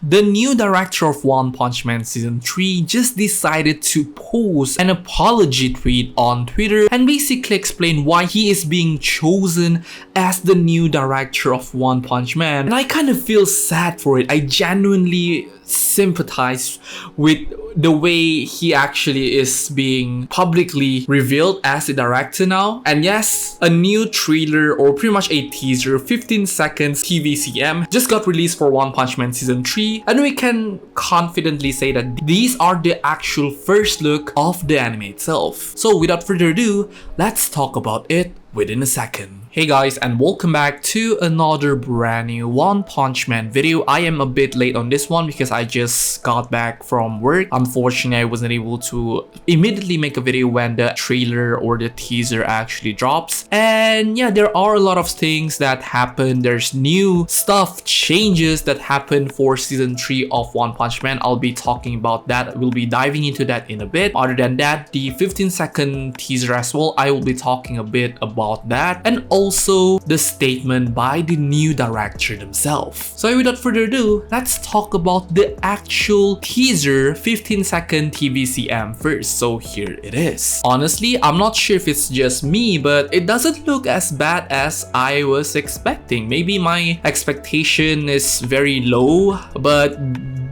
The new director of One Punch Man Season 3 just decided to post an apology tweet on Twitter and basically explain why he is being chosen as the new director of One Punch Man. And I kind of feel sad for it. I genuinely sympathize with the way he actually is being publicly revealed as a director now. And yes, a new trailer, or pretty much a teaser, 15 seconds TVCM, just got released for One Punch Man Season 3, and we can confidently say that these are the actual first look of the anime itself. So without further ado, let's talk about it within a second. Hey guys, and welcome back to another brand new One Punch Man video. I am a bit late on this one because I just got back from work. Unfortunately, I wasn't able to immediately make a video when the trailer or the teaser actually drops. And yeah, there are a lot of things that happen. There's new stuff, changes that happen for season 3 of One Punch Man. I'll be talking about that. We'll be diving into that in a bit. Other than that, the 15-second teaser as well, I will be talking a bit about that. And also the statement by the new director themselves. So without further ado, let's talk about the actual teaser 15-second TVCM first. So here it is. Honestly, I'm not sure if it's just me, but it doesn't look as bad as I was expecting. Maybe my expectation is very low, but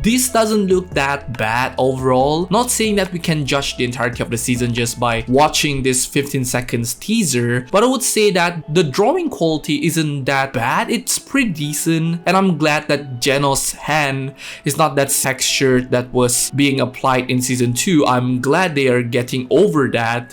this doesn't look that bad overall. Not saying that we can judge the entirety of the season just by watching this 15 seconds teaser, but I would say that the drawing quality isn't that bad. It's pretty decent, and I'm glad that Genos' hand is not that texture that was being applied in season 2. I'm glad they are getting over that,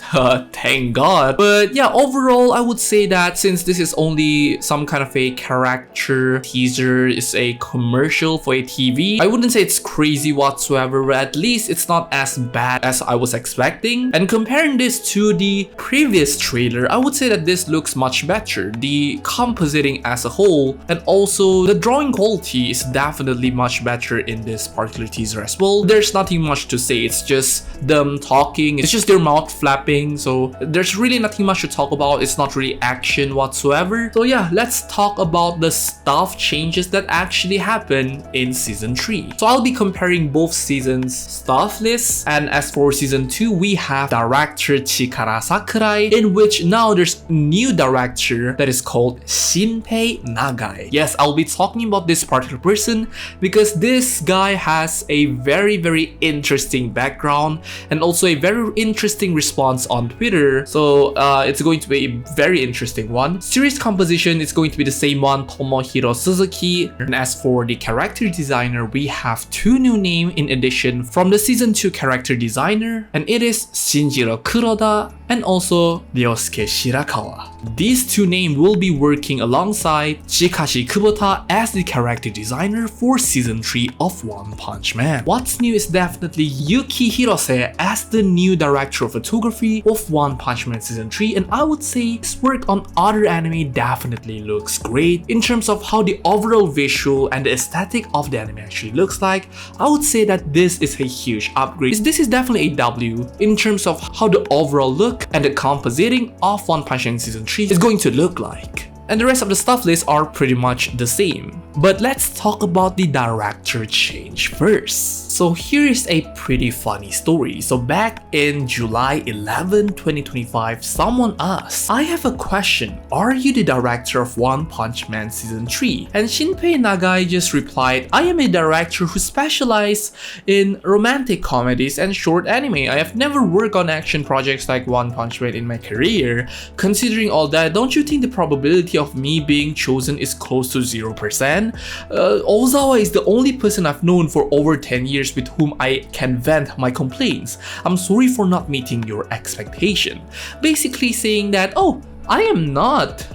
thank god. But yeah, overall I would say that since this is only some kind of a character teaser, is a commercial for a TV, I wouldn't say it's crazy whatsoever, but at least it's not as bad as I was expecting. And comparing this to the previous trailer, I would say that this looks much better. The compositing as a whole, and also the drawing quality is definitely much better in this particular teaser as well. There's nothing much to say, it's just them talking, it's just their mouth flapping, so there's really nothing much to talk about. It's not really action whatsoever. So yeah, let's talk about the stuff changes that actually happen in season 3. So I'll be comparing both seasons' stuff lists, and as for season 2, we have director Chikara Sakurai, in which now there's a new director that is called Shinpei Nagai. Yes, I'll be talking about this particular person because this guy has a very interesting background and also a very interesting response on Twitter. So it's going to be a very interesting one. Series composition is going to be the same one, Tomohiro Suzuki. And as for the character designer, we have two new names in addition from the season 2 character designer, and it is Shinjiro Kuroda and also Ryosuke Shirakawa. These two names will be working alongside Chikashi Kubota as the character designer for season 3 of One Punch Man. What's new is definitely Yuki Hirose as the new director of photography of One Punch Man season 3, and I would say his work on other anime definitely looks great. In terms of how the overall visual and the aesthetic of the anime actually looks like, I would say that this is a huge upgrade. This is definitely a W in terms of how the overall look and the compositing of One Punch Man season 3 is going to look like. And the rest of the stuff lists are pretty much the same. But let's talk about the director change first. So here is a pretty funny story. So back in July 11, 2025, someone asked, "I have a question. Are you the director of One Punch Man Season 3? And Shinpei Nagai just replied, "I am a director who specializes in romantic comedies and short anime. I have never worked on action projects like One Punch Man in my career. Considering all that, don't you think the probability of me being chosen is close to 0%? Ozawa is the only person I've known for over 10 years with whom I can vent my complaints. I'm sorry for not meeting your expectation." Basically saying that, oh, I am not.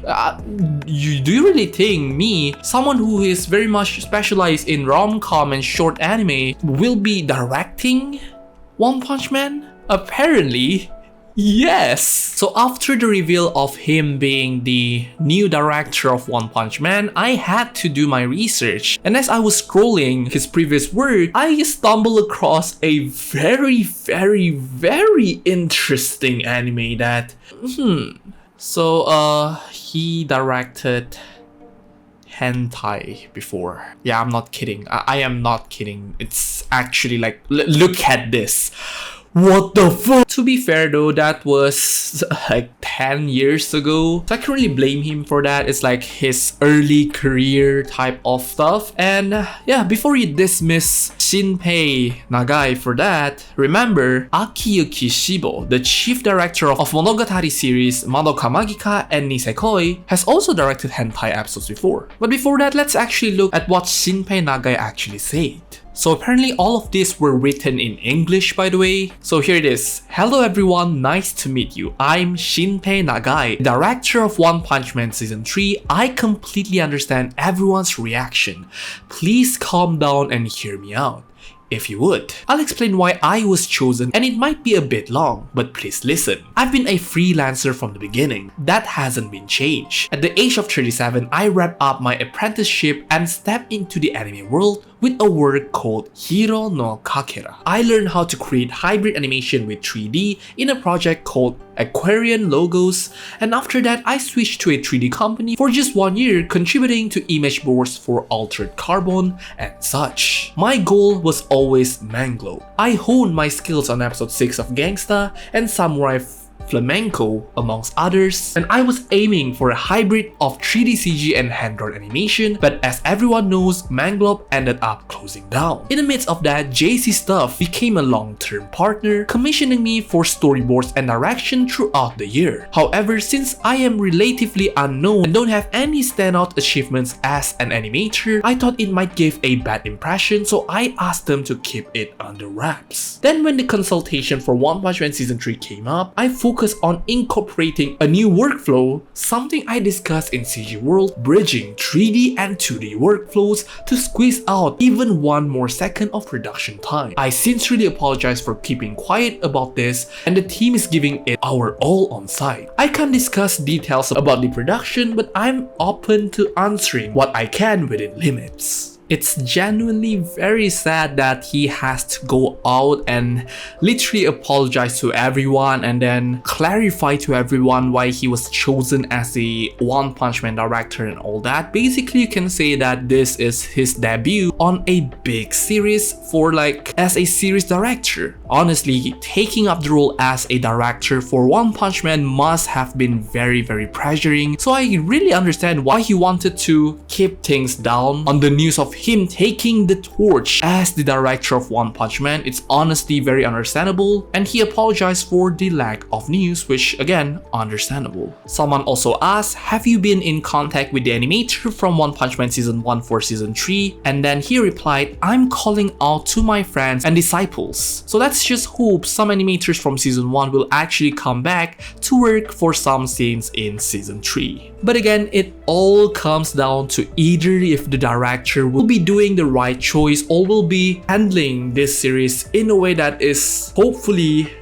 Do you really think me, someone who is very much specialized in rom-com and short anime, will be directing One Punch Man? Apparently, yes! So after the reveal of him being the new director of One Punch Man, I had to do my research. And as I was scrolling his previous work, I stumbled across a very interesting anime that, So he directed hentai before. Yeah, I'm not kidding. I am not kidding. It's actually like, look at this. What the fuck? To be fair though, that was like 10 years ago. So I can't really blame him for that. It's like his early career type of stuff. And yeah, before you dismiss Shinpei Nagai for that, remember Akiyuki Shibo, the chief director of Monogatari series Madoka Magica and Nisekoi, has also directed hentai episodes before. But before that, let's actually look at what Shinpei Nagai actually said. So apparently all of these were written in English, by the way. So here it is. Hello everyone, nice to meet you. I'm Shinpei Nagai, director of One Punch Man Season 3. I completely understand everyone's reaction. Please calm down and hear me out. If you would. I'll explain why I was chosen, and it might be a bit long, but please listen. I've been a freelancer from the beginning. That hasn't been changed. At the age of 37, I wrapped up my apprenticeship and stepped into the anime world with a work called Hiro no Kakera. I learned how to create hybrid animation with 3D in a project called Aquarian Logos, and after that I switched to a 3D company for just 1 year, contributing to image boards for Altered Carbon and such. My goal was always Manglo. I honed my skills on episode 6 of Gangsta and Samurai Flamenco amongst others, and I was aiming for a hybrid of 3D CG and hand-drawn animation, but as everyone knows, Manglob ended up closing down. In the midst of that, JC Stuff became a long-term partner, commissioning me for storyboards and direction throughout the year. However, since I am relatively unknown and don't have any standout achievements as an animator, I thought it might give a bad impression, so I asked them to keep it under wraps. Then when the consultation for One Punch Man Season 3 came up, I focused on incorporating a new workflow, something I discussed in CG World, bridging 3D and 2D workflows to squeeze out even 1 more second of production time. I sincerely apologize for keeping quiet about this, and the team is giving it our all on site. I can't discuss details about the production, but I'm open to answering what I can within limits. It's genuinely very sad that he has to go out and literally apologize to everyone and then clarify to everyone why he was chosen as a One Punch Man director and all that. Basically, you can say that this is his debut on a big series for as a series director. Honestly, taking up the role as a director for One Punch Man must have been very pressuring, so I really understand why he wanted to keep things down on the news of him taking the torch as the director of One Punch Man. It's honestly very understandable, and he apologized for the lack of news, which again, understandable. Someone also asked, have you been in contact with the animator from One Punch Man Season 1 for Season 3? And then he replied, I'm calling out to my friends and disciples. So let's just hope some animators from Season 1 will actually come back to work for some scenes in Season 3. But again, it all comes down to either if the director will be doing the right choice or will be handling this series in a way that is hopefully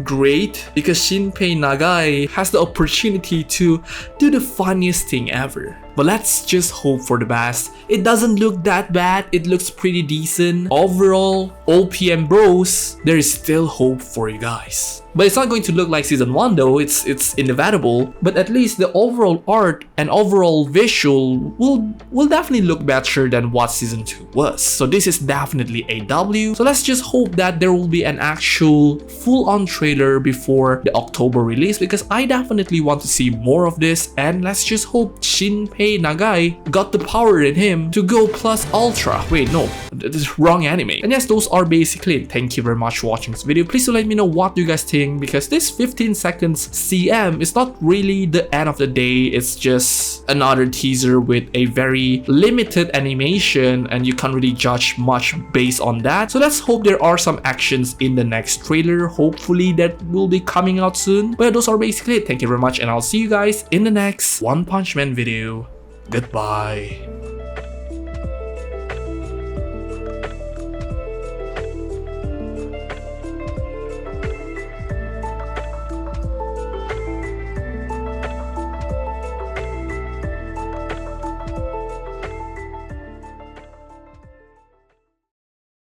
great, because Shinpei Nagai has the opportunity to do the funniest thing ever. But let's just hope for the best. It doesn't look that bad, it looks pretty decent. Overall, OPM bros, there is still hope for you guys. But it's not going to look like Season 1 though, it's inevitable. But at least the overall art and overall visual will definitely look better than what Season 2 was. So this is definitely a W. So let's just hope that there will be an actual full-on trailer before the October release, because I definitely want to see more of this, and let's just hope Shinpei Nagai got the power in him to go plus ultra. Wait, no, this is wrong anime. And yes, those are basically it. Thank you very much for watching this video. Please do let me know what you guys think, because this 15 seconds CM is not really the end of the day. It's just another teaser with a very limited animation, and you can't really judge much based on that. So let's hope there are some actions in the next trailer. Hopefully that will be coming out soon. But those are basically it. Thank you very much, and I'll see you guys in the next One Punch Man video. Goodbye.